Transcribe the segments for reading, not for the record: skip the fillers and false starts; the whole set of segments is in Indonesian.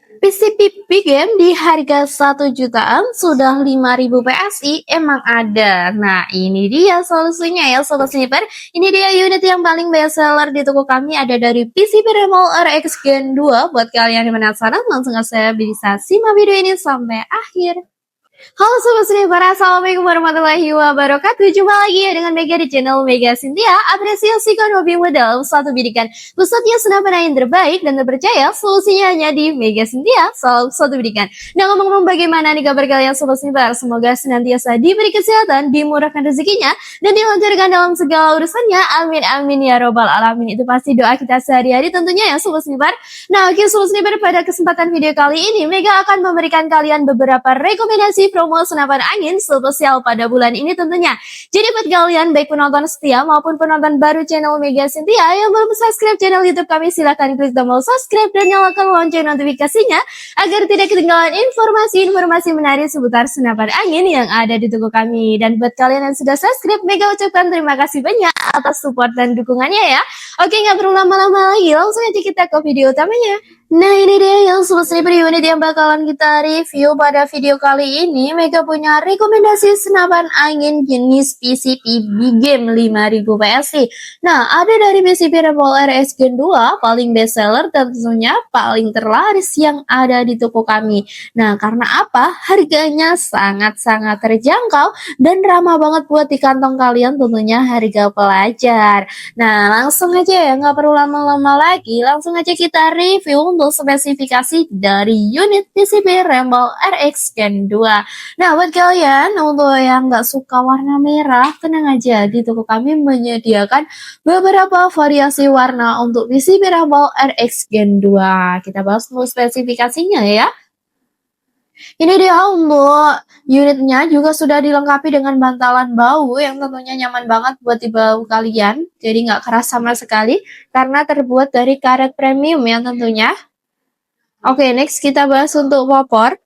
PCP game di harga 1 jutaan sudah 5.000 PSI emang ada. Nah ini dia solusinya ya Sobat Sniper. Ini dia unit yang paling best seller di toko kami, ada dari PCP Remol RX Gen 2. Buat kalian yang penasaran langsung saja bisa simak video ini sampai akhir. Halo Sobat Sniper, Assalamualaikum warahmatullahi wabarakatuh. Jumpa lagi ya dengan Mega di channel Mega Cynthia. Apresiasikan hobimu dalam suatu bidikan. Pusatnya senapan yang terbaik dan terpercaya, solusinya hanya di Mega Cynthia, soal suatu bidikan. Nah ngomong-ngomong bagaimana nih kabar kalian Sobat Sniper? Semoga senantiasa diberi kesehatan, dimurahkan rezekinya, dan dilancarkan dalam segala urusannya. Amin amin ya robbal alamin. Itu pasti doa kita sehari-hari tentunya ya Sobat Sniper. Nah oke Sobat Sniper, pada kesempatan video kali ini Mega akan memberikan kalian beberapa rekomendasi promo senapan angin spesial pada bulan ini tentunya. Jadi buat kalian baik penonton setia maupun penonton baru channel Mega Cynthia yang belum subscribe channel YouTube kami, silahkan klik tombol subscribe dan nyalakan lonceng notifikasinya agar tidak ketinggalan informasi-informasi menarik seputar senapan angin yang ada di toko kami. Dan buat kalian yang sudah subscribe, Mega ucapkan terima kasih banyak atas support dan dukungannya ya. Oke, nggak perlu lama-lama lagi, langsung aja kita ke video utamanya. Nah ini dia yang Sobat Sniper unit yang bakalan kita review pada video kali ini. Mega punya rekomendasi senapan angin jenis PCP Big Game 5000 PSI. Nah ada dari PCP Remol RX Gen 2, paling best seller tentunya paling terlaris yang ada di toko kami. Nah karena apa? Harganya sangat-sangat terjangkau dan ramah banget buat di kantong kalian, tentunya harga pelajar. Nah langsung aja ya, nggak perlu lama-lama lagi, langsung aja kita review untuk spesifikasi dari unit PCP Remol RX Gen 2. Nah buat kalian untuk yang nggak suka warna merah, tenang aja, di toko kami menyediakan beberapa variasi warna untuk PCP Remol RX Gen 2. Kita bahas dulu spesifikasinya ya. Ini dia untuk unitnya juga sudah dilengkapi dengan bantalan bau yang tentunya nyaman banget buat di bau kalian. Jadi nggak keras sama sekali karena terbuat dari karet premium ya tentunya. Oke, next kita bahas untuk popor.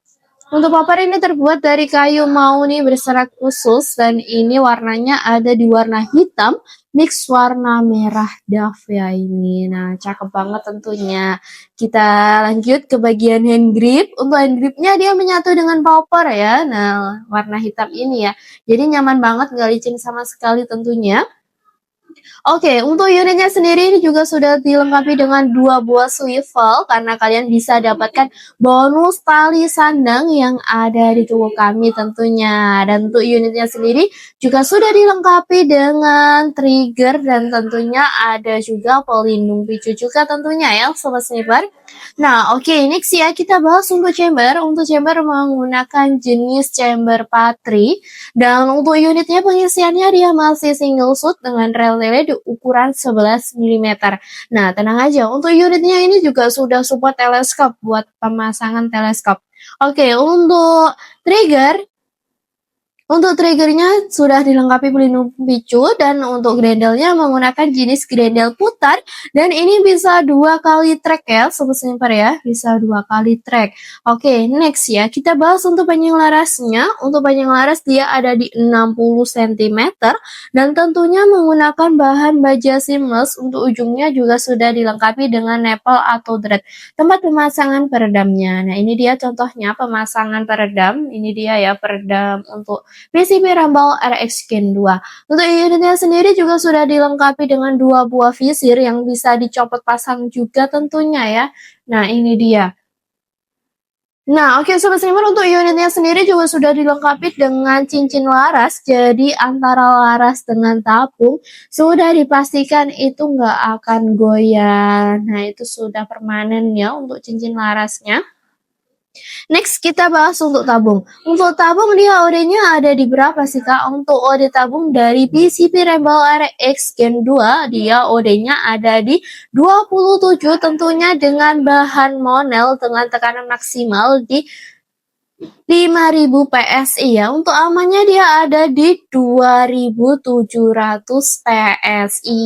Untuk popor ini terbuat dari kayu mahoni berserat khusus dan ini warnanya ada di warna hitam mix warna merah dove ya ini. Nah, cakep banget tentunya. Kita lanjut ke bagian hand grip. Untuk hand gripnya dia menyatu dengan popor ya. Nah, warna hitam ini ya. Jadi nyaman banget, nggak licin sama sekali tentunya. Oke, untuk unitnya sendiri ini juga sudah dilengkapi dengan 2 buah swivel karena kalian bisa dapatkan bonus tali sandang yang ada di toko kami tentunya. Dan untuk unitnya sendiri juga sudah dilengkapi dengan trigger dan tentunya ada juga pelindung picu juga tentunya ya Sobat Sniper. Nah oke, next ya kita bahas untuk chamber. Untuk chamber menggunakan jenis chamber patri dan untuk unitnya pengisiannya dia masih single shoot dengan rel lele di ukuran 11 mm. Nah, tenang aja, untuk unitnya ini juga sudah support teleskop buat pemasangan teleskop. Oke, untuk triggernya sudah dilengkapi pelindung picu dan untuk grendelnya menggunakan jenis grendel putar dan ini bisa 2 kali track ya Sobat Sniper ya, bisa 2 kali track. Oke, next ya kita bahas untuk panjang larasnya. Untuk panjang laras dia ada di 60 cm dan tentunya menggunakan bahan baja seamless. Untuk ujungnya juga sudah dilengkapi dengan nipple atau thread tempat pemasangan peredamnya. Nah ini dia contohnya pemasangan peredam, ini dia ya peredam untuk PCP Remol RX Gen 2. Untuk unitnya sendiri juga sudah dilengkapi dengan 2 buah visir yang bisa dicopot pasang juga tentunya ya. Nah ini dia. Nah oke Sobat Sniper, untuk unitnya sendiri juga sudah dilengkapi dengan cincin laras. Jadi antara laras dengan tabung sudah dipastikan itu nggak akan goyah. Nah itu sudah permanen ya untuk cincin larasnya. Next kita bahas untuk tabung. Untuk tabung dia OD-nya ada di berapa sih Kak? Untuk OD tabung dari PCP Remol RX Gen 2 dia OD-nya ada di 27 tentunya dengan bahan monel dengan tekanan maksimal di 5.000 PSI ya. Untuk amannya dia ada di 2.700 PSI.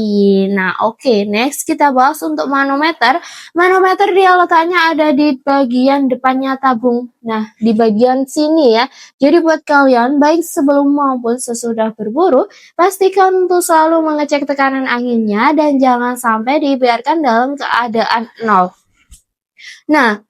Nah oke, next kita bahas untuk manometer. Manometer dia letaknya ada di bagian depannya tabung. Nah di bagian sini ya. Jadi buat kalian baik sebelum maupun sesudah berburu, pastikan untuk selalu mengecek tekanan anginnya dan jangan sampai dibiarkan dalam keadaan nol. Nah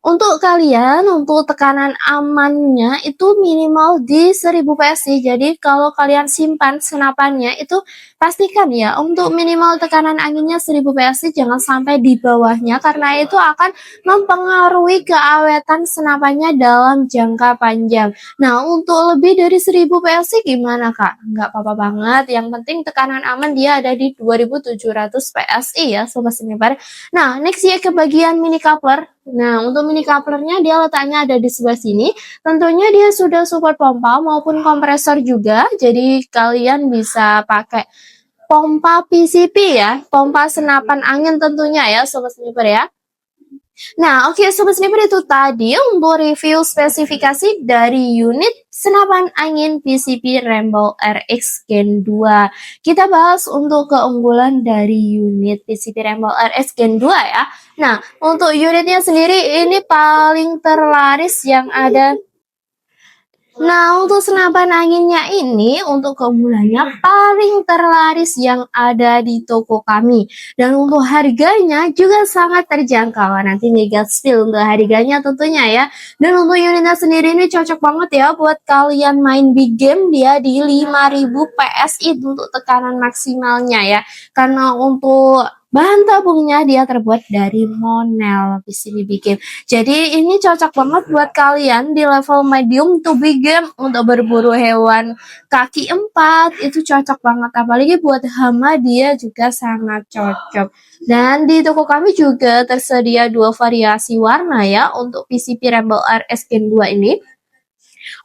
Untuk kalian, untuk tekanan amannya itu minimal di 1000 PSI. Jadi kalau kalian simpan senapannya itu pastikan ya untuk minimal tekanan anginnya 1000 PSI, jangan sampai di bawahnya karena itu akan mempengaruhi keawetan senapannya dalam jangka panjang. Nah, untuk lebih dari 1000 PSI gimana, Kak? Nggak apa-apa banget, yang penting tekanan aman dia ada di 2700 PSI ya Sobat Sniper. Nah, next ya ke bagian mini coupler. Nah, untuk mini couplernya dia letaknya ada di sebelah sini. Tentunya dia sudah support pompa maupun kompresor juga. Jadi kalian bisa pakai pompa PCP ya, pompa senapan angin tentunya ya Sobat Sniper ya. Nah, oke Sobat Sniper, itu tadi untuk review spesifikasi dari unit senapan angin PCP Rainbow RX Gen 2. Kita bahas untuk keunggulan dari unit PCP Rainbow RX Gen 2 ya. Nah, untuk unitnya sendiri ini paling terlaris yang ada. Nah, untuk senapan anginnya ini, untuk keunggulannya paling terlaris yang ada di toko kami. Dan untuk harganya juga sangat terjangkau. Nanti mega spill untuk harganya tentunya ya. Dan untuk unitnya sendiri ini cocok banget ya buat kalian main big game. Dia di 5000 PSI untuk tekanan maksimalnya ya. Karena untuk bahan tabungnya dia terbuat dari monel PCB big game. Jadi ini cocok banget buat kalian di level medium to big game untuk berburu hewan kaki 4, itu cocok banget, apalagi buat hama dia juga sangat cocok. Dan di toko kami juga tersedia 2 variasi warna ya untuk PCP Rainbow RS Gen 2 ini.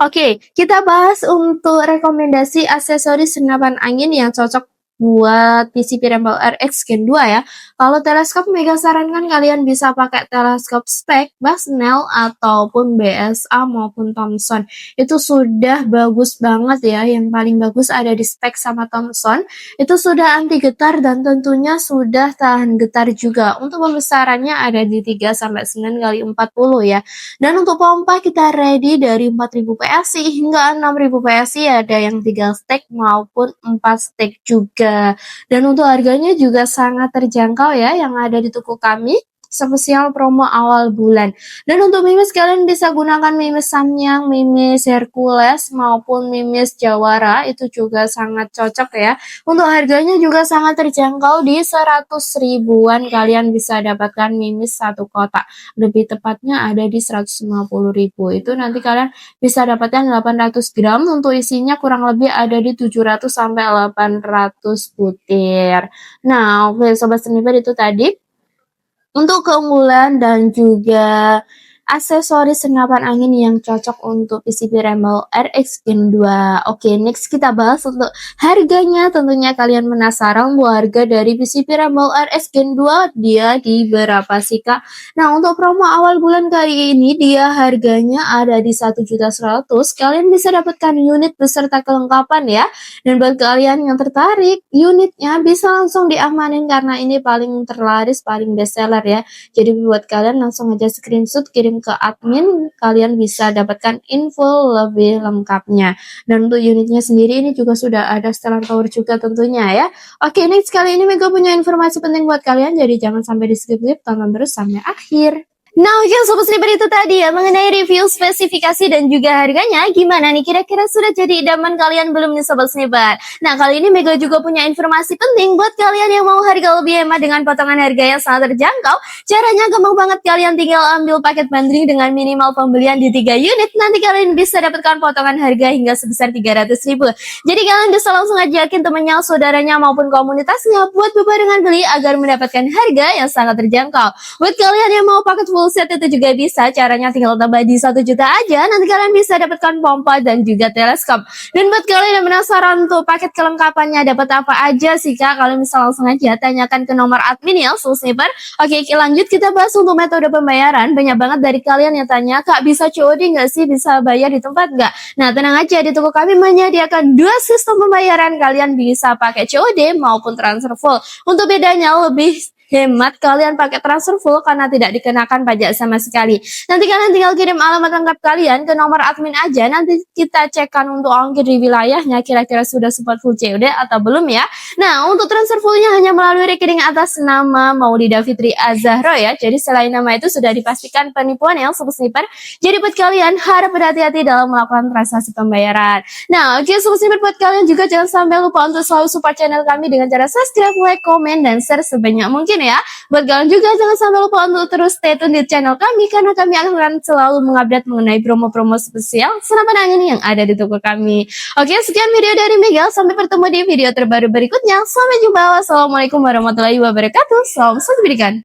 Oke, kita bahas untuk rekomendasi aksesoris senapan angin yang cocok buat PCP Rainbow RX Gen 2 ya. Kalau teleskop mega sarankan kalian bisa pakai teleskop Speck, Basnel ataupun BSA maupun Thomson. Itu sudah bagus banget ya. Yang paling bagus ada di Speck sama Thomson. Itu sudah anti getar dan tentunya sudah tahan getar juga. Untuk pembesarannya ada di 3 sampai 9 kali 40 ya. Dan untuk pompa kita ready dari 4000 PSI hingga 6000 PSI, ada yang 3 stack maupun 4 stack juga. Dan untuk harganya juga sangat terjangkau ya yang ada di toko kami, spesial promo awal bulan. Dan untuk mimis kalian bisa gunakan mimis Samyang, mimis Hercules maupun mimis Jawara, itu juga sangat cocok ya. Untuk harganya juga sangat terjangkau, di 100 ribuan kalian bisa dapatkan mimis satu kotak. Lebih tepatnya ada di 150.000. Itu nanti kalian bisa dapatkan 800 gram, untuk isinya kurang lebih ada di 700 sampai 800 butir. Nah, oke Sobat Sniper, itu tadi untuk keunggulan dan juga aksesoris senapan angin yang cocok untuk PCP Rainbow RX Gen 2. Oke, next kita bahas untuk harganya. Tentunya kalian penasaran bahwa harga dari PCP Rainbow RX Gen 2 dia di berapa sih Kak? Nah, untuk promo awal bulan kali ini dia harganya ada di 1.100.000. Kalian bisa dapatkan unit beserta kelengkapan ya. Dan buat kalian yang tertarik, unitnya bisa langsung diamanin karena ini paling terlaris, paling best seller ya. Jadi buat kalian langsung aja screenshot, kirim ke admin, kalian bisa dapatkan info lebih lengkapnya. Dan untuk unitnya sendiri ini juga sudah ada stellar power juga tentunya ya. Oke, next kali ini Mega punya informasi penting buat kalian, jadi jangan sampai di skip-skip, tonton terus sampai akhir. Nah, oke Sobat Sniper, itu tadi ya mengenai review spesifikasi dan juga harganya. Gimana nih, kira-kira sudah jadi idaman kalian belum nih Sobat Sniper? Nah, kali ini Mega juga punya informasi penting buat kalian yang mau harga lebih hemat dengan potongan harga yang sangat terjangkau. Caranya gampang banget, kalian tinggal ambil paket bundling dengan minimal pembelian di 3 unit. Nanti kalian bisa dapatkan potongan harga hingga sebesar 300.000. Jadi kalian bisa langsung ajakin temannya, saudaranya maupun komunitasnya buat bebarengan beli agar mendapatkan harga yang sangat terjangkau. Buat kalian yang mau paket full set itu juga bisa, caranya tinggal tambah di 1 juta aja, nanti kalian bisa dapatkan pompa dan juga teleskop. Dan buat kalian yang penasaran tuh paket kelengkapannya dapat apa aja sih Kak, kalian bisa langsung aja tanyakan ke nomor admin ya Soul Sniper. Oke, lanjut kita bahas untuk metode pembayaran. Banyak banget dari kalian yang tanya, Kak bisa COD nggak sih, bisa bayar di tempat nggak? Nah tenang aja, di toko kami menyediakan 2 sistem pembayaran, kalian bisa pakai COD maupun transfer full. Untuk bedanya lebih hemat kalian pakai transfer full karena tidak dikenakan pajak sama sekali. Nanti kalian tinggal kirim alamat lengkap kalian ke nomor admin aja. Nanti kita cekkan untuk ongkir di wilayahnya kira-kira sudah support full COD atau belum ya. Nah, untuk transfer fullnya hanya melalui rekening atas nama Maulida Fitri Azahra ya. Jadi selain nama itu sudah dipastikan penipuan ya Sobat Sniper. Jadi buat kalian harap berhati-hati dalam melakukan transaksi pembayaran. Nah, oke Sobat Sniper, buat kalian juga jangan sampai lupa untuk selalu support channel kami dengan cara subscribe, like, komen, dan share sebanyak mungkin ya. Buat kalian juga jangan sampai lupa untuk terus stay tune di channel kami karena kami akan selalu mengupdate mengenai promo-promo spesial senapan angin yang ada di toko kami. Oke, sekian video dari Mega. Sampai bertemu di video terbaru berikutnya. Sampai jumpa. Wassalamualaikum warahmatullahi wabarakatuh. Salam satu pendidikan.